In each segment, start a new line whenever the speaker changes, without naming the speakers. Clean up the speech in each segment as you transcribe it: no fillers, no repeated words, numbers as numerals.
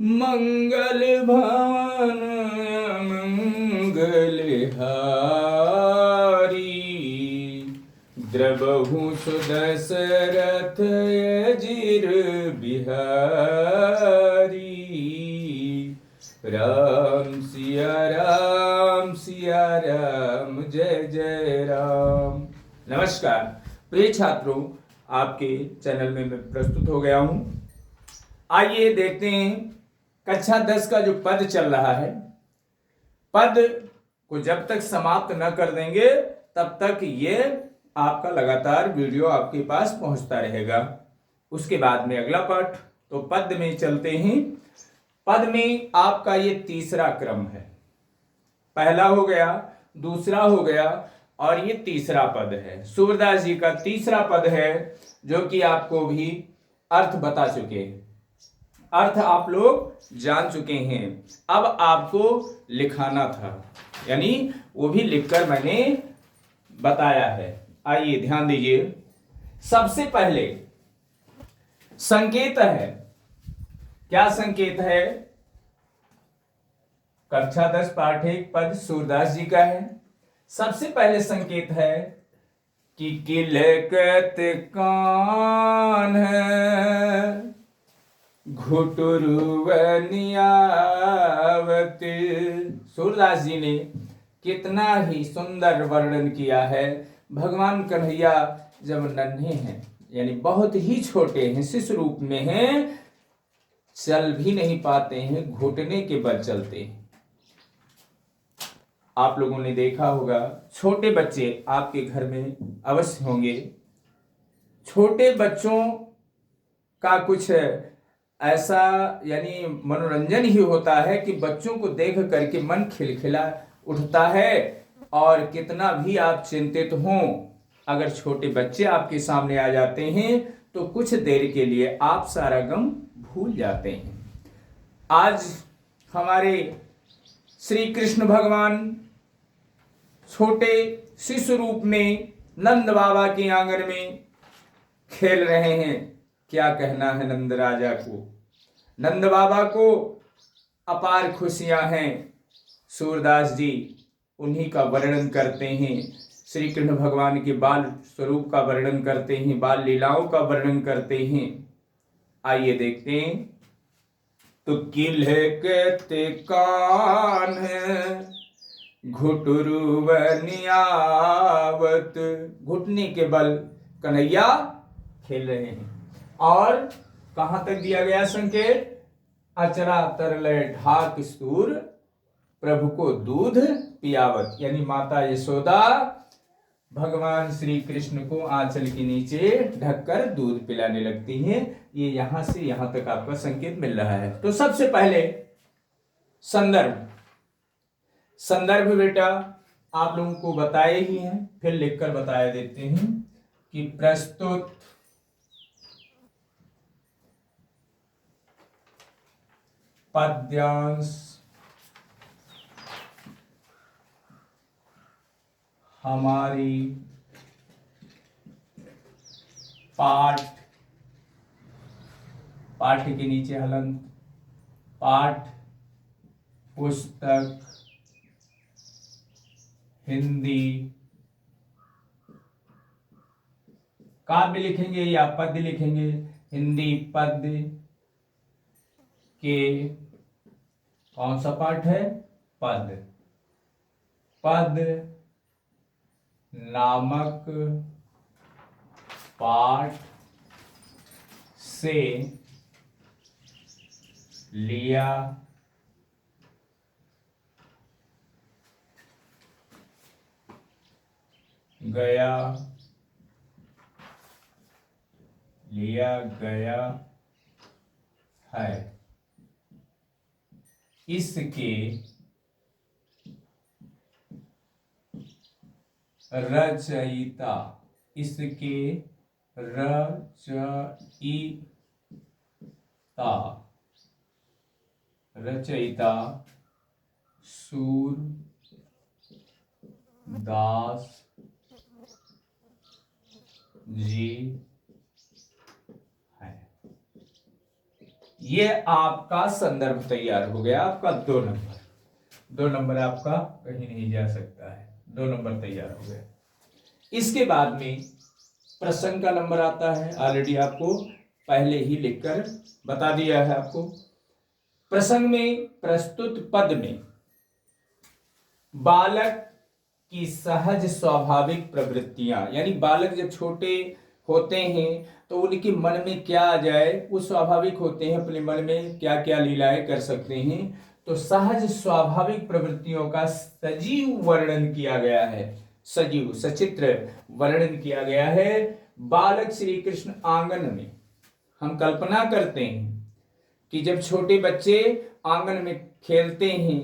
मंगल भवन मंगल हारी, द्रवहु सुदशरथ अजिर बिहारी। राम सिया राम जय जय राम। नमस्कार प्रिय छात्रों, आपके चैनल में मैं प्रस्तुत हो गया हूं। आइए देखते हैं कक्षा 10 का जो पद चल रहा है, पद को जब तक समाप्त न कर देंगे तब तक ये आपका लगातार वीडियो आपके पास पहुंचता रहेगा। उसके बाद में अगला पाठ, तो पद में चलते हैं। पद में आपका ये तीसरा क्रम है। पहला हो गया, दूसरा हो गया और ये तीसरा पद है। सूरदास जी का तीसरा पद है, जो कि आपको भी अर्थ बता चुके हैं, अर्थ आप लोग जान चुके हैं। अब आपको लिखाना था, यानी वो भी लिखकर मैंने बताया है। आइए ध्यान दीजिए। सबसे पहले संकेत है। क्या संकेत है? कक्षा 10 पाठ 1 पद सूरदास जी का है। सबसे पहले संकेत है कि किलकत कान है घुटुरुवनियावत। सूरदास जी ने कितना ही सुंदर वर्णन किया है। भगवान कन्हैया जब नन्हे हैं, यानी बहुत ही छोटे हैं, शिशु रूप में हैं, चल भी नहीं पाते हैं, घुटने के बल चलते हैं। आप लोगों ने देखा होगा, छोटे बच्चे आपके घर में अवश्य होंगे। छोटे बच्चों का कुछ ऐसा यानी मनोरंजन ही होता है कि बच्चों को देख करके मन खिलखिला उठता है। और कितना भी आप चिंतित हों, अगर छोटे बच्चे आपके सामने आ जाते हैं तो कुछ देर के लिए आप सारा गम भूल जाते हैं। आज हमारे श्री कृष्ण भगवान छोटे शिशु रूप में नंद बाबा के आंगन में खेल रहे हैं। क्या कहना है नंद राजा को, नंद बाबा को अपार खुशियां हैं। सूरदास जी उन्हीं का वर्णन करते हैं, श्री कृष्ण भगवान के बाल स्वरूप का वर्णन करते हैं, बाल लीलाओं का वर्णन करते हैं। आइए देखते हैं। तो किलकते कान है घुटुरुवनियावत, घुटने के बल कन्हैया खेल रहे हैं। और कहां तक दिया गया संकेत? अचरा तरले ढाक स्तूर प्रभु को दूध पियावत, यानी माता यशोदा भगवान श्री कृष्ण को आंचल के नीचे ढककर दूध पिलाने लगती हैं। ये यहां से यहां तक आपका संकेत मिल रहा है। तो सबसे पहले संदर्भ। संदर्भ बेटा आप लोगों को बताए ही हैं, फिर लिखकर बताया देते हैं कि प्रस्तुत पद्यांश हमारी पाठ, पाठ के नीचे हलंत, पाठ पुस्तक हिंदी, काव्य लिखेंगे या पद्य लिखेंगे? हिंदी पद्य के कौन सा पाठ है? पद। पद नामक पाठ से लिया गया है। इसके रचयिता, इसके रचयिता सूरदास जी है। ये आपका संदर्भ तैयार हो गया, आपका 2 नंबर। 2 नंबर आपका कहीं नहीं जा सकता है, 2 नंबर तैयार हो गया। इसके बाद में प्रसंग का नंबर आता है, ऑलरेडी आपको पहले ही लिखकर बता दिया है आपको। प्रसंग में प्रस्तुत पद में बालक की सहज स्वाभाविक प्रवृत्तियां, यानी बालक जब छोटे होते हैं तो उनके मन में क्या आ जाए, वो स्वाभाविक होते हैं, अपने मन में क्या क्या लीलाएं कर सकते हैं। तो सहज स्वाभाविक प्रवृत्तियों का सजीव वर्णन किया गया है, सजीव सचित्र वर्णन किया गया है। बालक श्री कृष्ण आंगन में, हम कल्पना करते हैं कि जब छोटे बच्चे आंगन में खेलते हैं,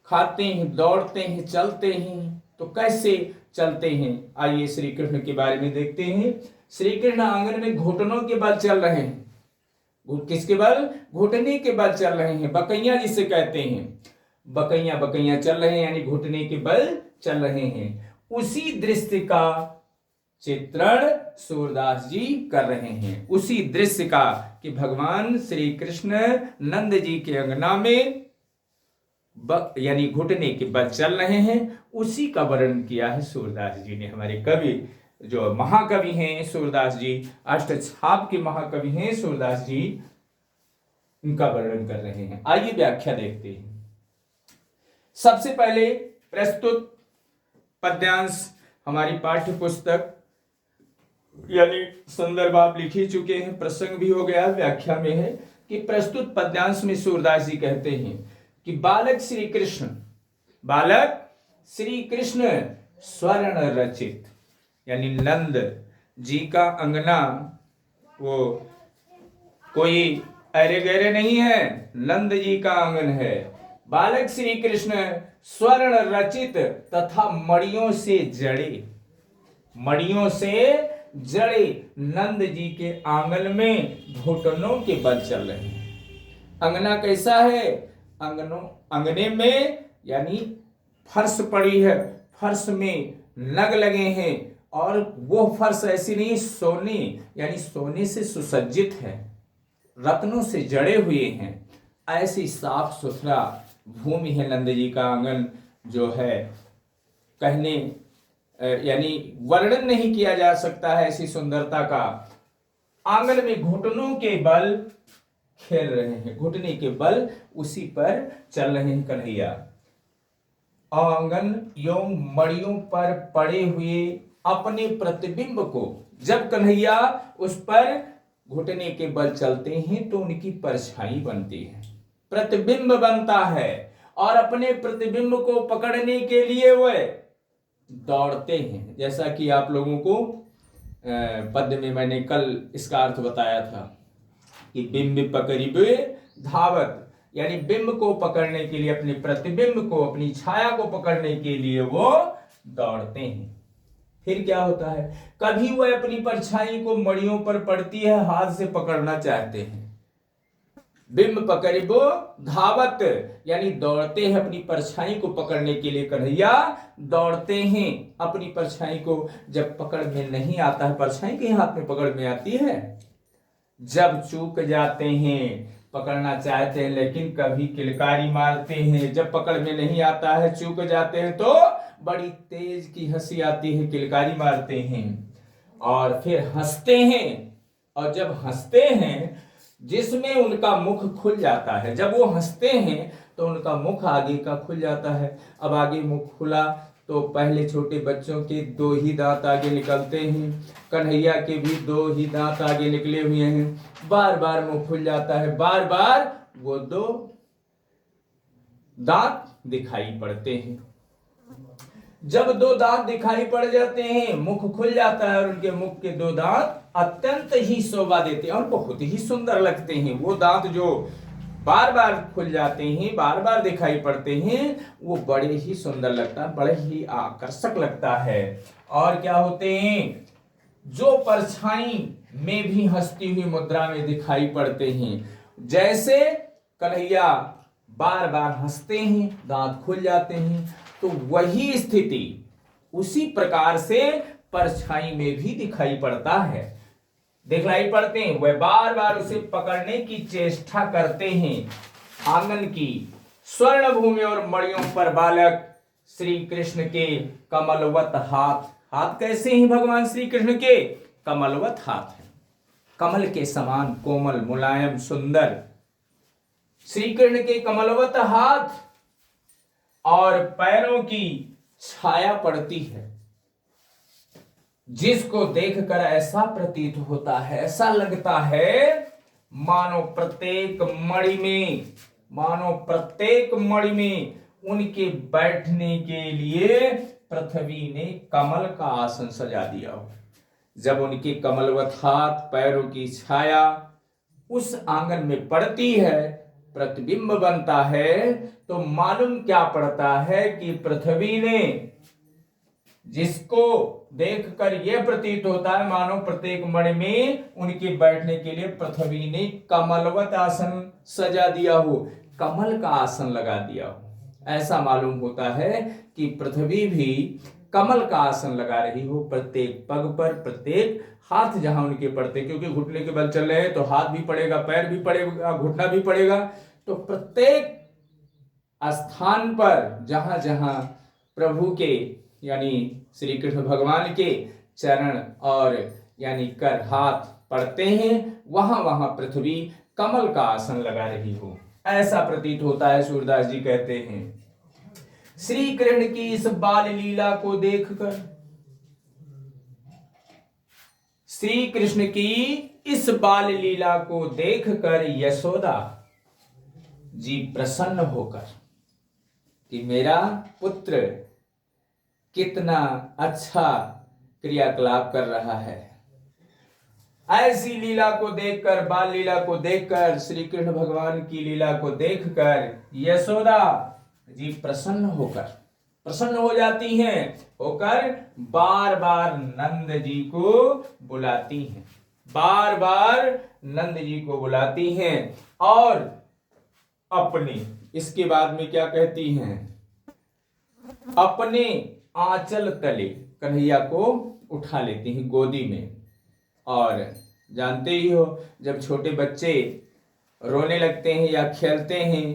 खाते हैं, दौड़ते हैं, चलते हैं, तो कैसे चलते हैं, आइए श्री कृष्ण के बारे में देखते हैं। श्री कृष्ण आंगन में घुटनों के बल चल रहे हैं। किसके बल? घुटने के बल चल रहे हैं, बकैया जिसे कहते हैं, बकैया बकैया चल रहे हैं, यानी घुटने के बल चल रहे हैं। उसी दृश्य का चित्रण सूरदास जी कर रहे हैं, उसी दृश्य का कि भगवान श्री कृष्ण नंद जी के अंगना में यानी घुटने के बल चल रहे हैं, उसी का वर्णन किया है सूरदास जी ने। हमारे कवि जो महाकवि हैं सूरदास जी, अष्टछाप के महाकवि हैं सूरदास जी, इनका वर्णन कर रहे हैं। आइए व्याख्या देखते हैं। सबसे पहले प्रस्तुत पद्यांश हमारी पाठ्य पुस्तक यानी संदर्भ आप लिख ही चुके हैं, प्रसंग भी हो गया, व्याख्या में है कि प्रस्तुत पद्यांश में सूरदास जी कहते हैं कि बालक श्री कृष्ण, बालक श्री कृष्ण स्वर्ण रचित, यानी नंद जी का अंगना वो कोई अरे गहरे नहीं है, नंद जी का आंगन है। बालक श्री कृष्ण स्वर्ण रचित तथा मणियों से जड़े, मणियों से जड़े नंद जी के आंगन में घुटनों के बल चल रहे हैं। अंगना कैसा है? अंगने में यानी फर्श पड़ी है, फर्श में नग लगे हैं, और वो फर्श ऐसी नहीं, सोने यानी सोने से सुसज्जित है, रत्नों से जड़े हुए हैं। ऐसी साफ सुथरा भूमि है नंद जी का आंगन, जो है कहने यानी वर्णन नहीं किया जा सकता है ऐसी सुंदरता का। आंगन में घुटनों के बल खेल रहे हैं, घुटने के बल उसी पर चल रहे हैं कन्हैया। आंगन एवं मड़ियों पर पड़े हुए अपने प्रतिबिंब को, जब कन्हैया उस पर घुटने के बल चलते हैं तो उनकी परछाई बनती है, प्रतिबिंब बनता है, और अपने प्रतिबिंब को पकड़ने के लिए वह दौड़ते हैं। जैसा कि आप लोगों को पद्य में मैंने कल इसका अर्थ बताया था कि बिंब पकड़िबे धावत, यानी बिंब को पकड़ने के लिए, अपने प्रतिबिंब को, अपनी छाया को पकड़ने के लिए वो दौड़ते हैं। फिर क्या होता है, कभी वह अपनी परछाई को मड़ियों पर पड़ती है, हाथ से पकड़ना चाहते हैं। बिंब पकड़िबो धावत, यानी दौड़ते हैं अपनी परछाई को पकड़ने के लिए। कन्हैया दौड़ते हैं अपनी परछाई को, जब पकड़ में नहीं आता है, परछाई के हाथ में पकड़ में आती है, जब चूक जाते हैं, पकड़ना चाहते हैं लेकिन कभी किलकारी मारते हैं, जब पकड़ में नहीं आता है, चूक जाते हैं तो बड़ी तेज की हंसी आती है, किलकारी मारते हैं, और फिर हंसते हैं, और जब हंसते हैं जिसमें उनका मुख खुल जाता है, जब वो हंसते हैं तो उनका मुख आगे का खुल जाता है। अब आगे मुख खुला तो पहले छोटे बच्चों के 2 ही दांत आगे निकलते हैं, कन्हैया के भी 2 ही दांत आगे निकले हुए हैं, बार बार मुंह खुल जाता है, बार बार वो 2 दांत दिखाई पड़ते हैं। जब 2 दांत दिखाई पड़ जाते हैं, मुख खुल जाता है, और उनके मुख के 2 दांत अत्यंत ही शोभा देते हैं और बहुत ही सुंदर लगते हैं। वो दांत जो बार बार खुल जाते हैं, बार बार दिखाई पड़ते हैं, वो बड़े ही सुंदर लगता है, बड़े ही आकर्षक लगता है। और क्या होते हैं, जो परछाई में भी हंसती हुई मुद्रा में दिखाई पड़ते हैं। जैसे कन्हैया बार बार हंसते हैं, दांत खुल जाते हैं, तो वही स्थिति उसी प्रकार से परछाई में भी दिखाई पड़ता है। दिखलाई पड़ते हैं, वह बार बार उसे पकड़ने की चेष्टा करते हैं। आंगन की स्वर्ण भूमि और मड़ियों पर बालक श्री कृष्ण के कमलवत हाथ, हाथ कैसे हैं भगवान श्री कृष्ण के? कमलवत हाथ है, कमल के समान कोमल मुलायम सुंदर श्री कृष्ण के कमलवत हाथ, और पैरों की छाया पड़ती है, जिसको देखकर ऐसा प्रतीत होता है, ऐसा लगता है मानो प्रत्येक मणि में उनके बैठने के लिए पृथ्वी ने कमल का आसन सजा दिया हो। जब उनके कमलवत हाथ, पैरों की छाया उस आंगन में पड़ती है, प्रतिबिंब बनता है, तो मालूम क्या पड़ता है कि पृथ्वी ने, जिसको देखकर यह प्रतीत होता है मानो प्रत्येक मणि में उनके बैठने के लिए पृथ्वी ने कमलवत आसन सजा दिया हो, कमल का आसन लगा दिया हो। ऐसा मालूम होता है कि पृथ्वी भी कमल का आसन लगा रही हो, प्रत्येक पग पर, प्रत्येक हाथ जहां उनके पड़ते, क्योंकि घुटने के बल चल रहे हैं तो हाथ भी पड़ेगा, पैर भी पड़ेगा, घुटना भी पड़ेगा। तो प्रत्येक स्थान पर जहां जहां प्रभु के यानी श्री कृष्ण भगवान के चरण और यानी कर हाथ पड़ते हैं, वहां वहां पृथ्वी कमल का आसन लगा रही हो, ऐसा प्रतीत होता है। सूरदास जी कहते हैं, श्री कृष्ण की इस बाल लीला को देखकर, श्री कृष्ण की इस बाल लीला को देखकर यशोदा जी प्रसन्न होकर कि मेरा पुत्र कितना अच्छा क्रियाकलाप कर रहा है, ऐसी लीला को देखकर, बाल लीला को देखकर, श्री कृष्ण भगवान की लीला को देखकर यशोदा जी प्रसन्न हो जाती हैं, होकर बार बार नंद जी को बुलाती हैं, बार बार नंद जी को बुलाती हैं, और अपने, इसके बाद में क्या कहती हैं, अपने आंचल तले कन्हैया को उठा लेती हैं गोदी में। और जानते ही हो, जब छोटे बच्चे रोने लगते हैं या खेलते हैं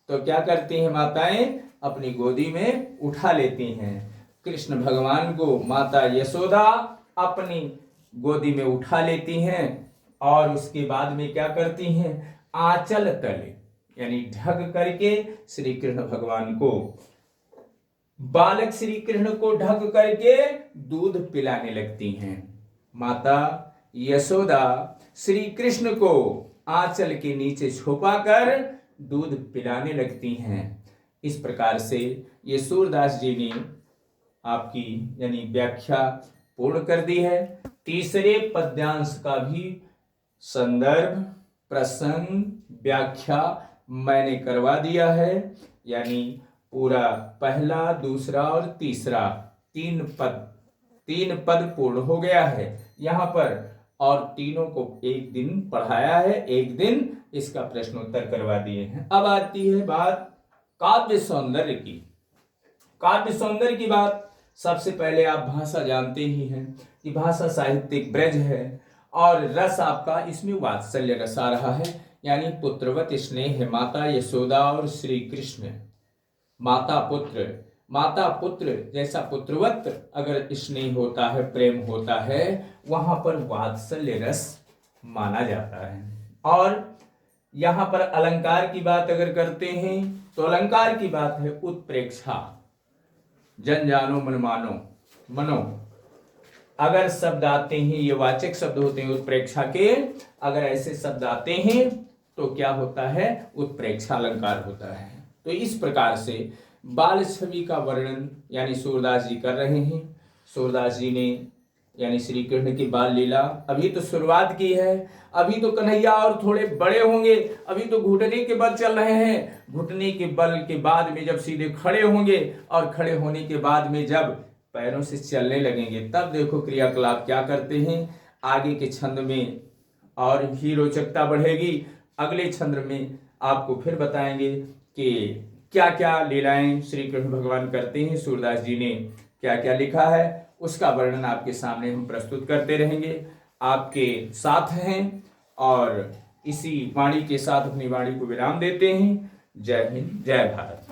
तो क्या करती हैं माताएं, अपनी गोदी में उठा लेती हैं। कृष्ण भगवान को माता यशोदा अपनी गोदी में उठा लेती हैं, और उसके बाद में क्या करती हैं, आंचल तले यानी ढक करके श्री कृष्ण भगवान को, बालक श्री कृष्ण को ढक करके दूध पिलाने लगती हैं। माता यशोदा श्री कृष्ण को आंचल के नीचे छुपाकर दूध पिलाने लगती हैं। इस प्रकार से ये सूरदास जी ने आपकी यानी व्याख्या पूर्ण कर दी है। तीसरे पद्यांश का भी संदर्भ, प्रसंग, व्याख्या मैंने करवा दिया है, यानी पूरा पहला, दूसरा और तीसरा तीन पद पूर्ण हो गया है यहां पर, और तीनों को एक दिन पढ़ाया है, एक दिन इसका प्रश्नोत्तर करवा दिए हैं। अब आती है बात काव्य सौंदर्य की। काव्य सौंदर्य की बात, सबसे पहले आप भाषा जानते ही हैं कि भाषा साहित्यिक ब्रज है, और रस आपका इसमें वात्सल्य रस आ रहा है, यानी पुत्रवत स्नेह, माता यशोदा और श्री कृष्ण, माता पुत्र जैसा पुत्रवत अगर स्नेह होता है, प्रेम होता है, वहां पर वात्सल्य रस माना जाता है। और यहां पर अलंकार की बात अगर करते हैं तो अलंकार की बात है उत्प्रेक्षा, जन जानो मन मानो, मनो अगर शब्द आते हैं, ये वाचक शब्द होते हैं उत्प्रेक्षा के, अगर ऐसे शब्द आते हैं तो क्या होता है, उत्प्रेक्षा अलंकार होता है। तो इस प्रकार से बाल छवि का वर्णन यानी सूरदास जी कर रहे हैं। सूरदास जी ने यानी श्री कृष्ण की बाल लीला अभी तो शुरुआत की है, अभी तो कन्हैया और थोड़े बड़े होंगे, अभी तो घुटने के बल चल रहे हैं, घुटने के बल के बाद में जब सीधे खड़े होंगे, और खड़े होने के बाद में जब पैरों से चलने लगेंगे, तब देखो क्रियाकलाप क्या करते हैं। आगे के छंद में और भी रोचकता बढ़ेगी, अगले छंद में आपको फिर बताएंगे कि क्या क्या लीलाएं श्री कृष्ण भगवान करते हैं, सूरदास जी ने क्या क्या लिखा है, उसका वर्णन आपके सामने हम प्रस्तुत करते रहेंगे। आपके साथ हैं और इसी वाणी के साथ अपनी वाणी को विराम देते हैं। जय हिंद, जय भारत।